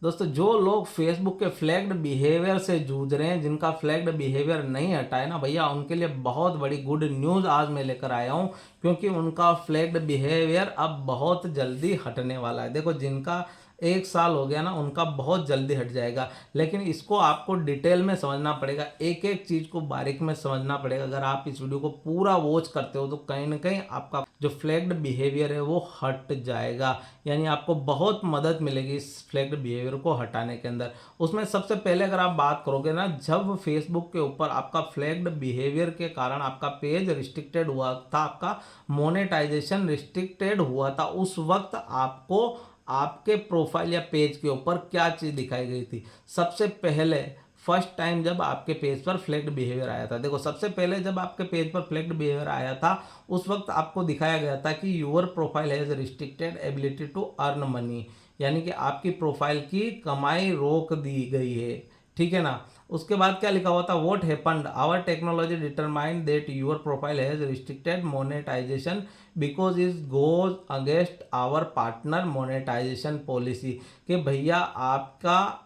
दोस्तों, जो लोग फेसबुक के फ्लैग्ड बिहेवियर से जूझ रहे हैं, जिनका फ्लैग्ड बिहेवियर नहीं हटा है ना भैया, उनके लिए बहुत बड़ी गुड न्यूज़ आज मैं लेकर आया हूँ। क्योंकि उनका फ्लैग्ड बिहेवियर अब बहुत जल्दी हटने वाला है। देखो, जिनका 1 साल हो गया ना, उनका बहुत जल्दी हट जाएगा। लेकिन इसको आपको डिटेल में समझना पड़ेगा, एक एक चीज़ को बारीक में समझना पड़ेगा। अगर आप इस वीडियो को पूरा वॉच करते हो तो कहीं ना कहीं आपका जो फ्लैग्ड बिहेवियर है वो हट जाएगा। यानी आपको बहुत मदद मिलेगी इस फ्लैग्ड बिहेवियर को हटाने के अंदर। उसमें सबसे पहले अगर आप बात करोगे ना, जब फेसबुक के ऊपर आपका फ्लैग्ड बिहेवियर के कारण आपका पेज रिस्ट्रिक्टेड हुआ था, आपका मोनेटाइजेशन रिस्ट्रिक्टेड हुआ था, उस वक्त आपको आपके प्रोफाइल या पेज के ऊपर क्या चीज़ दिखाई गई थी। सबसे पहले फर्स्ट टाइम जब आपके पेज पर फ्लैग्ड बिहेवियर आया था, देखो सबसे पहले जब आपके पेज पर फ्लैग्ड बिहेवियर आया था, उस वक्त आपको दिखाया गया था कि your profile has restricted ability to earn money. यानी कि आपकी प्रोफाइल की कमाई रोक दी गई है। ठीक है ना। उसके बाद क्या लिखा हुआ था, what happened, our technology determined that your profile has restricted monetization because is goes against our partner monetization policy. कि भैया आपका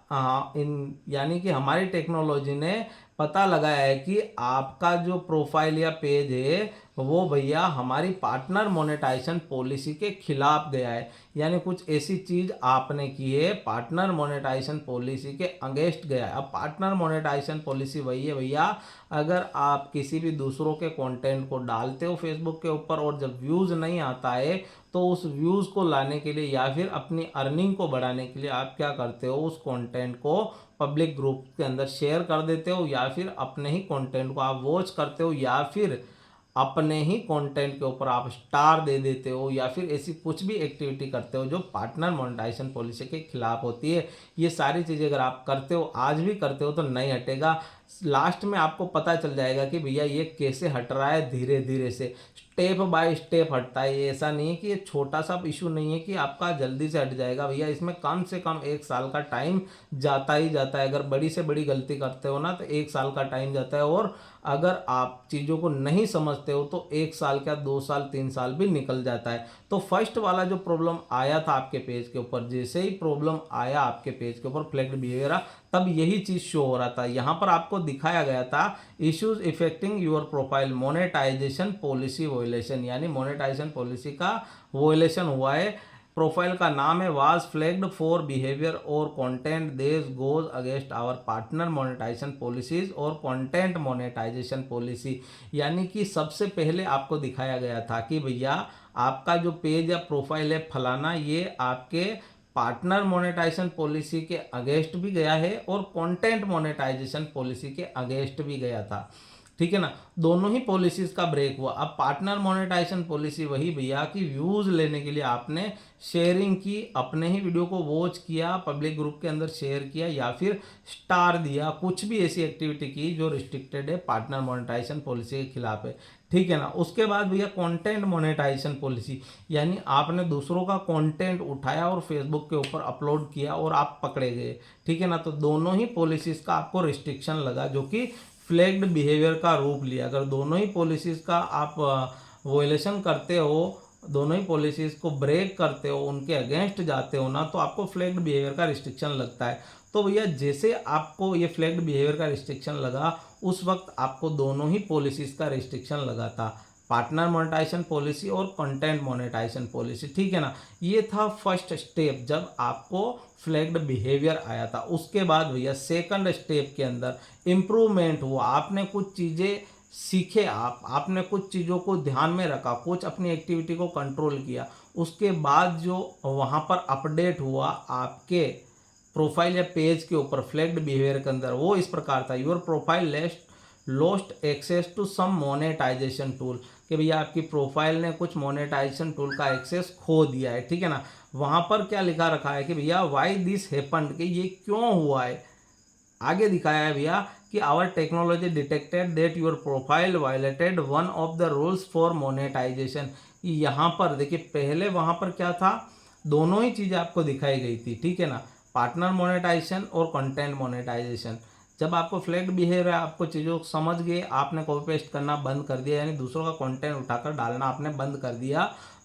यानी कि हमारी टेक्नोलॉजी ने पता लगाया है कि आपका जो प्रोफाइल या पेज है वो भैया हमारी पार्टनर मोनेटाइजेशन पॉलिसी के खिलाफ गया है। यानी कुछ ऐसी चीज़ आपने की है, पार्टनर मोनेटाइजेशन पॉलिसी के अगेंस्ट गया है। अब पार्टनर मोनेटाइजेशन पॉलिसी वही है भैया, अगर आप किसी भी दूसरों के कंटेंट को डालते हो फेसबुक के ऊपर और जब व्यूज़ नहीं आता है, तो उस व्यूज़ को लाने के लिए या फिर अपनी अर्निंग को बढ़ाने के लिए आप क्या करते हो, उस कंटेंट को पब्लिक ग्रुप के अंदर शेयर कर देते हो, या फिर अपने ही कंटेंट को आप वॉच करते हो, या फिर अपने ही कंटेंट के ऊपर आप स्टार दे देते हो, या फिर ऐसी कुछ भी एक्टिविटी करते हो जो पार्टनर मोनेटाइजेशन पॉलिसी के खिलाफ होती है। ये सारी चीज़ें अगर आप करते हो, आज भी करते हो, तो नहीं हटेगा। लास्ट में आपको पता चल जाएगा कि भैया ये कैसे हट रहा है, धीरे धीरे से स्टेप बाय स्टेप हटता है। ये ऐसा नहीं है कि ये छोटा सा इशू नहीं है कि आपका जल्दी से हट जाएगा भैया, इसमें कम से कम 1 साल का टाइम जाता ही जाता है। अगर बड़ी से बड़ी गलती करते हो ना, तो 1 साल का टाइम जाता है। और अगर आप चीज़ों को नहीं समझते हो तो 1 साल क्या 2 साल 3 साल भी निकल जाता है। तो फर्स्ट वाला जो प्रॉब्लम आया था आपके पेज के ऊपर, जैसे ही प्रॉब्लम आया आपके पेज के ऊपर फ्लैग्ड बिहेवियर, तब यही चीज़ शो हो रहा था। यहाँ पर आपको दिखाया गया था issues affecting your profile monetization policy violation, यानी मोनेटाइजेशन पॉलिसी का वोलेशन हुआ है। प्रोफाइल का नाम है वाज फ्लैग्ड फॉर बिहेवियर और content this goes against our partner monetisation policies और कंटेंट मोनेटाइजेशन पॉलिसी। यानी कि सबसे पहले आपको दिखाया गया था कि भैया आपका जो पेज या प्रोफाइल है फलाना, ये आपके पार्टनर मोनेटाइजेशन पॉलिसी के अगेंस्ट भी गया है और कंटेंट मोनेटाइजेशन पॉलिसी के अगेंस्ट भी गया था। ठीक है ना। दोनों ही पॉलिसीज का ब्रेक हुआ। अब पार्टनर मोनेटाइजेशन पॉलिसी वही भैया कि व्यूज लेने के लिए आपने शेयरिंग की, अपने ही वीडियो को वॉच किया, पब्लिक ग्रुप के अंदर शेयर किया, या फिर स्टार दिया, कुछ भी ऐसी एक्टिविटी की जो रिस्ट्रिक्टेड है, पार्टनर मोनेटाइजेशन पॉलिसी के खिलाफ है। ठीक है ना। उसके बाद भैया कंटेंट मोनेटाइजेशन पॉलिसी, यानी आपने दूसरों का कंटेंट उठाया और फेसबुक के ऊपर अपलोड किया और आप पकड़े गए। ठीक है ना। तो दोनों ही पॉलिसीज का आपको रिस्ट्रिक्शन लगा, जो कि फ्लैग्ड बिहेवियर का रूप लिया। अगर दोनों ही पॉलिसीज़ का आप वोलेशन करते हो, दोनों ही पॉलिसीज़ को ब्रेक करते हो, उनके अगेंस्ट जाते हो ना, तो आपको फ्लैग्ड बिहेवियर का रिस्ट्रिक्शन लगता है। तो भैया जैसे आपको ये फ्लैग्ड बिहेवियर का रिस्ट्रिक्शन लगा, उस वक्त आपको दोनों ही पॉलिसीज़ का रिस्ट्रिक्शन लगा था, पार्टनर मोनेटाइजेशन पॉलिसी और कंटेंट मोनेटाइजेशन पॉलिसी। ठीक है ना। ये था फर्स्ट स्टेप जब आपको फ्लैग्ड बिहेवियर आया था। उसके बाद भैया सेकंड स्टेप के अंदर इम्प्रूवमेंट हुआ, आपने कुछ चीज़ें सीखे, आपने कुछ चीज़ों को ध्यान में रखा, कुछ अपनी एक्टिविटी को कंट्रोल किया। उसके बाद जो वहाँ पर अपडेट हुआ आपके प्रोफाइल या पेज के ऊपर फ्लैग्ड बिहेवियर के अंदर, वो इस प्रकार था, your profile lost access to some monetisation tool. कि भैया आपकी प्रोफाइल ने कुछ मोनेटाइजेशन टूल का एक्सेस खो दिया है। ठीक है ना। वहाँ पर क्या लिखा रखा है कि भैया वाई दिस हैपेंड, कि ये क्यों हुआ है। आगे दिखाया है भैया कि our technology detected that your profile violated one of the rules for monetisation. यहाँ पर देखिए, पहले वहाँ पर क्या था, दोनों ही चीज़ें आपको दिखाई गई थी। ठीक है ना। पार्टनर मोनेटाइजेशन और कंटेंट मोनेटाइजेशन। जब आपको फ्लैग्ड बिहेवियर है, आपको चीज़ों को समझ गए, आपने कॉपी पेस्ट करना बंद कर दिया, यानी दूसरों का कंटेंट उठाकर डालना आपने बंद कर दिया,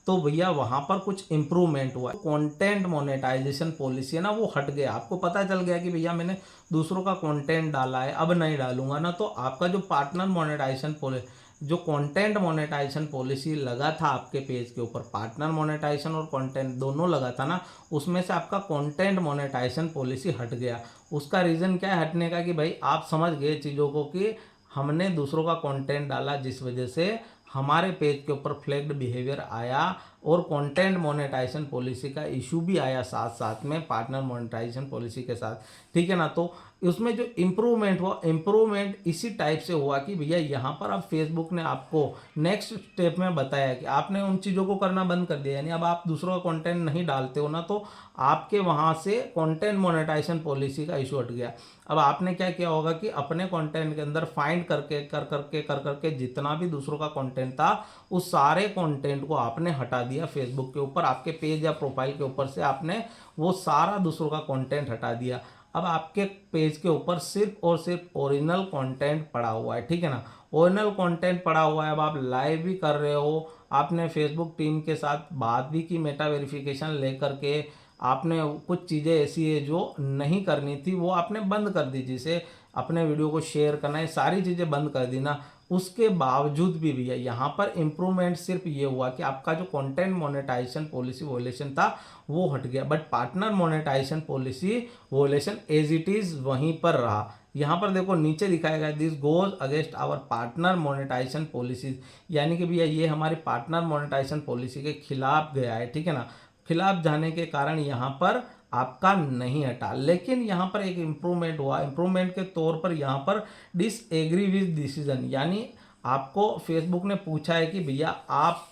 तो भैया वहाँ पर कुछ इम्प्रूवमेंट हुआ। कंटेंट मोनेटाइजेशन पॉलिसी है ना वो हट गया। आपको पता चल गया कि भैया मैंने दूसरों का कंटेंट डाला है, अब नहीं डालूंगा ना, तो आपका जो पार्टनर मोनेटाइजेशन जो कंटेंट मोनेटाइजेशन पॉलिसी लगा था आपके पेज के ऊपर, पार्टनर मोनेटाइजेशन और कंटेंट दोनों लगा था ना, उसमें से आपका कंटेंट मोनेटाइजेशन पॉलिसी हट गया। उसका रीज़न क्या है हटने का कि भाई आप समझ गए चीज़ों को कि हमने दूसरों का कंटेंट डाला जिस वजह से हमारे पेज के ऊपर फ्लैग्ड बिहेवियर आया और कंटेंट मोनेटाइजेशन पॉलिसी का इशू भी आया साथ साथ में पार्टनर मोनेटाइजेशन पॉलिसी के साथ, ठीक है ना। तो उसमें जो इम्प्रूवमेंट हुआ, इम्प्रूवमेंट इसी टाइप से हुआ कि भैया यहाँ पर अब फेसबुक ने आपको नेक्स्ट स्टेप में बताया कि आपने उन चीज़ों को करना बंद कर दिया, यानी अब आप दूसरों का कंटेंट नहीं डालते हो ना, तो आपके वहाँ से कंटेंट मोनेटाइजेशन पॉलिसी का इशू हट गया। अब आपने क्या किया होगा कि अपने कंटेंट के अंदर फाइंड करके कर करके जितना भी दूसरों का कंटेंट था उस सारे कंटेंट को आपने हटा दिया फेसबुक के ऊपर, आपके पेज या प्रोफाइल के ऊपर से आपने वो सारा दूसरों का कंटेंट हटा दिया। अब आपके पेज के ऊपर सिर्फ और सिर्फ ओरिजिनल कंटेंट पड़ा हुआ है, ठीक है ना। ओरिजिनल कंटेंट पड़ा हुआ है। अब आप लाइव भी कर रहे हो, आपने फेसबुक टीम के साथ बात भी की मेटा वेरिफिकेशन लेकर के, आपने कुछ चीज़ें ऐसी है जो नहीं करनी थी वो आपने बंद कर दी, जैसे अपने वीडियो को शेयर करना, है सारी चीज़ें बंद कर दी ना। उसके बावजूद भी भैया यहाँ पर इम्प्रूवमेंट सिर्फ ये हुआ कि आपका जो कंटेंट मोनेटाइजेशन पॉलिसी वोलेशन था वो हट गया, but partner monetization policy violation as it is वहीं पर रहा। यहाँ पर देखो नीचे दिखाया गया this goes against our partner monetisation policies, यानी कि भैया ये हमारी पार्टनर मोनेटाइजेशन पॉलिसी के खिलाफ गया है, ठीक है ना। खिलाफ जाने के कारण यहाँ पर आपका नहीं हटा, लेकिन यहाँ पर एक इम्प्रूवमेंट हुआ। इम्प्रूवमेंट के तौर पर यहाँ पर डिसएग्री विद डिसीजन, यानी आपको फेसबुक ने पूछा है कि भैया आप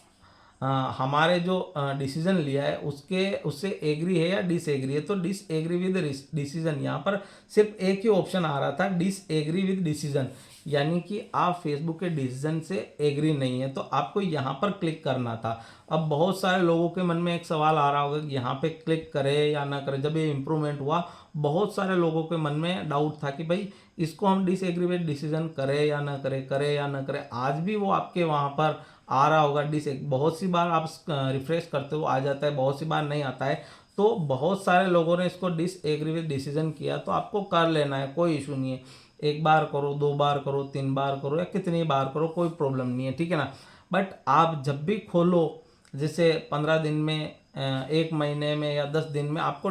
हमारे जो डिसीजन लिया है उससे एग्री है या डिसएग्री है। तो डिसएग्री विद डिसीजन, यहाँ पर सिर्फ एक ही ऑप्शन आ रहा था डिसएग्री विद डिसीजन, यानी कि आप फेसबुक के डिसीजन से एग्री नहीं है, तो आपको यहाँ पर क्लिक करना था। अब बहुत सारे लोगों के मन में एक सवाल आ रहा होगा कि यहाँ पे क्लिक करें या ना करें। जब ये इम्प्रूवमेंट हुआ बहुत सारे लोगों के मन में डाउट था कि भाई इसको हम डिसएग्री विद डिसीजन करें या ना करें, करें या ना करें। आज भी वो आपके वहाँ पर आ रहा होगा बहुत सी बार आप रिफ्रेश करते हो आ जाता है, बहुत सी बार नहीं आता है। तो बहुत सारे लोगों ने इसको डिसएग्री विद डिसीजन किया, तो आपको कर लेना है, कोई इशू नहीं है। एक बार करो, दो बार करो, तीन बार करो या कितनी बार करो, कोई प्रॉब्लम नहीं है, ठीक है ना। बट आप जब भी खोलो, जैसे 15 दिन में, एक महीने में या 10 दिन में आपको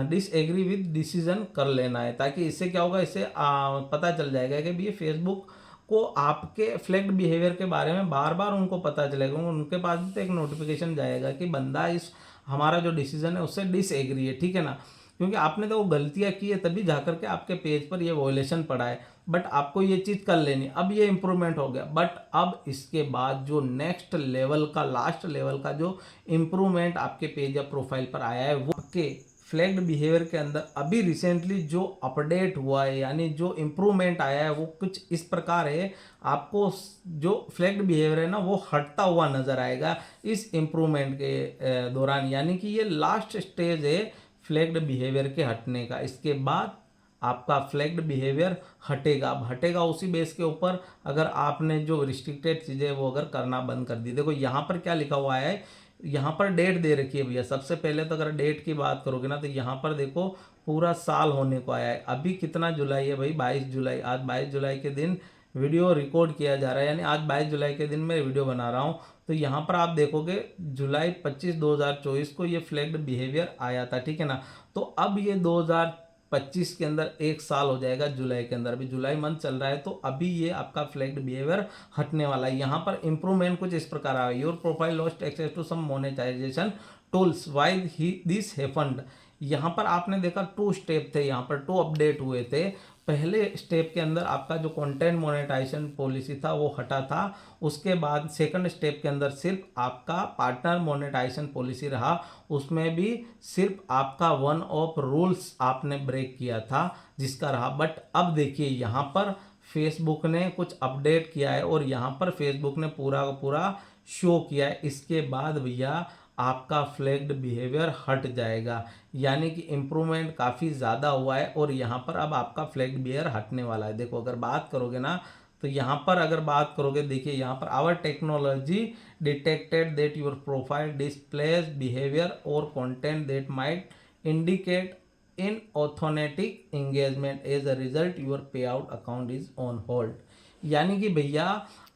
डिसएग्री विद डिसीजन कर लेना है, ताकि इससे क्या होगा, इससे पता चल जाएगा कि ये फेसबुक को आपके फ्लैग्ड बिहेवियर के बारे में बार बार उनको पता चलेगा, उनके पास भी तो एक नोटिफिकेशन जाएगा कि बंदा इस हमारा जो डिसीजन है उससे डिसएग्री है, ठीक है ना। क्योंकि आपने तो वो गलतियां की है तभी जाकर के आपके पेज पर ये वॉयलेशन पड़ा है, बट आपको ये चीज़ कर लेनी। अब ये इम्प्रूवमेंट हो गया, बट अब इसके बाद जो नेक्स्ट लेवल का, लास्ट लेवल का जो इम्प्रूवमेंट आपके पेज या प्रोफाइल पर आया है वो के फ्लैग्ड बिहेवियर के अंदर अभी रिसेंटली जो अपडेट हुआ है, यानी जो इम्प्रूवमेंट आया है वो कुछ इस प्रकार है। आपको जो फ्लैग्ड बिहेवियर है ना वो हटता हुआ नजर आएगा इस इम्प्रूवमेंट के दौरान, यानी कि ये लास्ट स्टेज है फ्लैग्ड बिहेवियर के हटने का। इसके बाद आपका फ्लैग्ड बिहेवियर हटेगा। अब हटेगा उसी बेस के ऊपर अगर आपने जो रिस्ट्रिक्टेड चीज़ें वो अगर करना बंद कर दी। देखो यहाँ पर क्या लिखा हुआ है, यहाँ पर डेट दे रखी है भैया। सबसे पहले तो अगर डेट की बात करोगे ना तो यहाँ पर देखो पूरा साल होने को आया है। अभी कितना जुलाई है भाई, 22 जुलाई। आज 22 जुलाई के दिन वीडियो रिकॉर्ड किया जा रहा है, यानी आज 22 जुलाई के दिन मैं वीडियो बना रहा हूँ। तो यहाँ पर आप देखोगे जुलाई 25 2024 को ये फ्लैग्ड बिहेवियर आया था, ठीक है ना। तो अब ये 2025 के अंदर एक साल हो जाएगा जुलाई के अंदर, अभी जुलाई मंथ चल रहा है, तो अभी ये आपका फ्लैग्ड बिहेवियर हटने वाला है। यहाँ पर इंप्रूवमेंट कुछ इस प्रकार आया, your profile lost access to some monetisation tools why this happened. यहाँ पर आपने देखा 2 स्टेप थे, यहाँ पर 2 अपडेट हुए थे। पहले स्टेप के अंदर आपका जो कंटेंट मोनेटाइजेशन पॉलिसी था वो हटा था, उसके बाद सेकंड स्टेप के अंदर सिर्फ आपका पार्टनर मोनेटाइजेशन पॉलिसी रहा, उसमें भी सिर्फ आपका वन ऑफ रूल्स आपने ब्रेक किया था जिसका रहा। बट अब देखिए यहाँ पर फेसबुक ने कुछ अपडेट किया है और यहाँ पर फेसबुक ने पूरा का पूरा शो किया है। इसके बाद भैया आपका फ्लैग्ड बिहेवियर हट जाएगा, यानी कि इम्प्रूवमेंट काफ़ी ज़्यादा हुआ है और यहाँ पर अब आपका फ्लैग्ड बिहेवियर हटने वाला है। देखो अगर बात करोगे ना तो यहाँ पर अगर बात करोगे, देखिए यहाँ पर our technology detected that your profile displays behaviour और content that might indicate inauthentic engagement, as a result your payout account is on hold. यानी कि भैया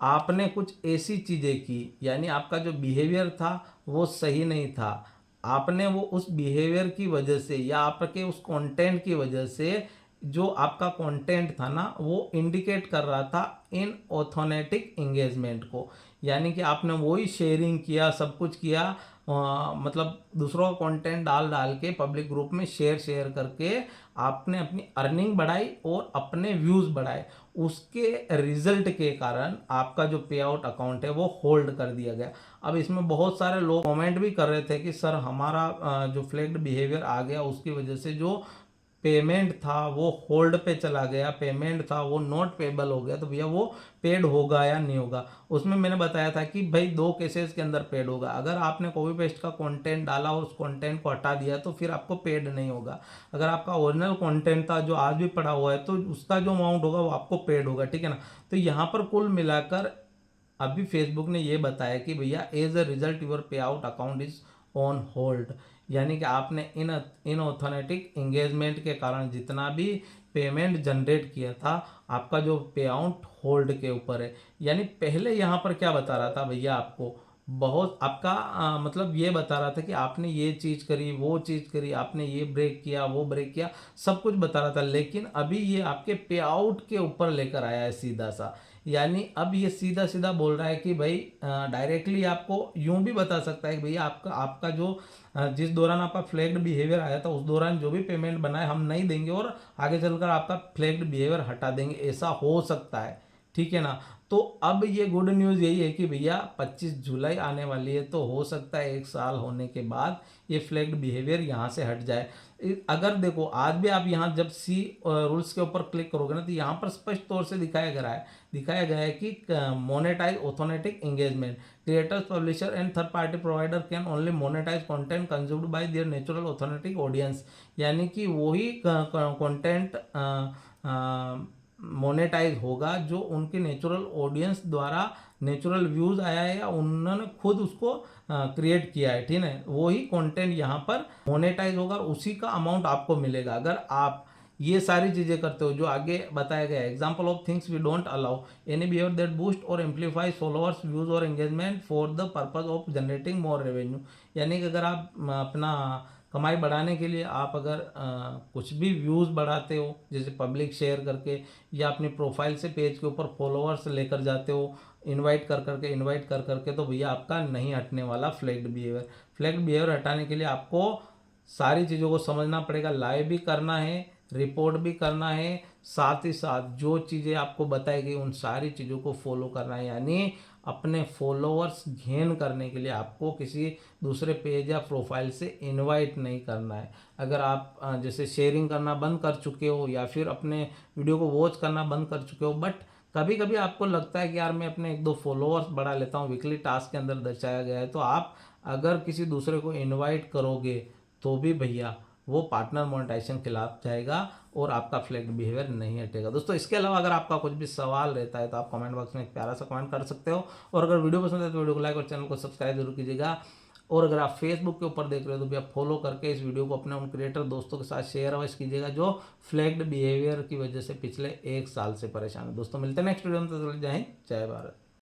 आपने कुछ ऐसी चीज़ें की, यानी आपका जो बिहेवियर था वो सही नहीं था, आपने वो उस बिहेवियर की वजह से या आपके उस कंटेंट की वजह से, जो आपका कंटेंट था ना वो इंडिकेट कर रहा था इन ऑथोनेटिक एंगेजमेंट को, यानी कि आपने वही शेयरिंग किया, सब कुछ किया, मतलब दूसरों का कंटेंट डाल डाल के पब्लिक ग्रुप में शेयर करके आपने अपनी अर्निंग बढ़ाई और अपने व्यूज़ बढ़ाए। उसके रिजल्ट के कारण आपका जो पे आउट अकाउंट है वो होल्ड कर दिया गया। अब इसमें बहुत सारे लोग कमेंट भी कर रहे थे कि सर हमारा जो फ्लैग्ड बिहेवियर आ गया उसकी वजह से जो पेमेंट था वो होल्ड पे चला गया, पेमेंट था वो नॉट पेबल हो गया, तो भैया वो पेड होगा या नहीं होगा। उसमें मैंने बताया था कि भाई 2 केसेस के अंदर पेड होगा। अगर आपने कॉपी पेस्ट का कंटेंट डाला और उस कंटेंट को हटा दिया तो फिर आपको पेड नहीं होगा। अगर आपका ओरिजिनल कंटेंट था जो आज भी पड़ा हुआ है तो उसका जो अमाउंट होगा वो आपको पेड होगा, ठीक है ना। तो यहाँ पर कुल मिलाकर अभी फेसबुक ने ये बताया कि भैया as a result your payout account is on hold, यानी कि आपने इन ऑथोनेटिक एंगेजमेंट के कारण जितना भी पेमेंट जनरेट किया था आपका जो पे आउट होल्ड के ऊपर है। यानी पहले यहाँ पर क्या बता रहा था भैया, आपको बहुत आपका मतलब ये बता रहा था कि आपने ये चीज़ करी, वो चीज़ करी, आपने ये ब्रेक किया, वो ब्रेक किया, सब कुछ बता रहा था। लेकिन अभी ये आपके पे आउट के ऊपर लेकर आया है सीधा सा, यानी अब ये सीधा सीधा बोल रहा है कि भाई डायरेक्टली आपको यूं भी बता सकता है कि भैया आपका आपका जो जिस दौरान आपका फ्लैग्ड बिहेवियर आया था उस दौरान जो भी पेमेंट बनाए हम नहीं देंगे और आगे चलकर आपका फ्लैग्ड बिहेवियर हटा देंगे, ऐसा हो सकता है, ठीक है ना। तो अब ये गुड न्यूज़ यही है कि भैया 25 जुलाई आने वाली है, तो हो सकता है 1 साल होने के बाद ये फ्लैग्ड बिहेवियर यहाँ से हट जाए। अगर देखो आज भी आप यहाँ जब सी रूल्स के ऊपर क्लिक करोगे ना तो यहाँ पर स्पष्ट तौर से दिखाया गया है कि monetize authentic engagement, creators publisher and third party provider can only monetize content consumed by their natural authentic audience, यानी कि वही कंटेंट मोनेटाइज होगा जो उनके नेचुरल ऑडियंस द्वारा नेचुरल व्यूज आया है या उन्होंने खुद उसको क्रिएट किया है, ठीक है। वही कंटेंट यहाँ पर मोनेटाइज होगा और उसी का अमाउंट आपको मिलेगा अगर आप ये सारी चीजें करते हो जो आगे बताया गया है। Example of things we don't allow any behaviour that boost और एम्पलीफाइज फॉलोअर्स व्यूज और engagement for the purpose of generating more revenue, यानी कि अगर आप अपना कमाई बढ़ाने के लिए आप अगर कुछ भी व्यूज़ बढ़ाते हो जैसे पब्लिक शेयर करके या अपनी प्रोफाइल से पेज के ऊपर फॉलोअर्स लेकर जाते हो इनवाइट कर करके, तो भैया आपका नहीं हटने वाला फ्लैग्ड बिहेवियर हटाने के लिए आपको सारी चीज़ों को समझना पड़ेगा, लाइव भी करना है, रिपोर्ट भी करना है, साथ ही साथ जो चीज़ें आपको बताई गई उन सारी चीज़ों को फॉलो करना है। यानी अपने फॉलोअर्स गेन करने के लिए आपको किसी दूसरे पेज या प्रोफाइल से इनवाइट नहीं करना है। अगर आप जैसे शेयरिंग करना बंद कर चुके हो या फिर अपने वीडियो को वॉच करना बंद कर चुके हो, बट कभी कभी आपको लगता है कि यार मैं अपने 1-2 फॉलोअर्स बढ़ा लेता हूँ, वीकली टास्क के अंदर दर्शाया गया है, तो आप अगर किसी दूसरे को इन्वाइट करोगे तो भी भैया वो पार्टनर मोनेटाइजेशन खिलाफ जाएगा और आपका फ्लैग्ड बिहेवियर नहीं हटेगा। दोस्तों इसके अलावा अगर आपका कुछ भी सवाल रहता है तो आप कमेंट बॉक्स में एक प्यारा सा कमेंट कर सकते हो, और अगर वीडियो पसंद है तो वीडियो को लाइक और चैनल को सब्सक्राइब जरूर कीजिएगा। और अगर आप फेसबुक के ऊपर देख रहे हो तो भैया फॉलो करके इस वीडियो को अपने उन क्रिएटर दोस्तों के साथ शेयर अवश्य कीजिएगा जो फ्लैग्ड बिहेवियर की वजह से पिछले 1 साल से परेशान है। दोस्तों मिलते हैं नेक्स्ट वीडियो में, तो जय हिंद जय भारत।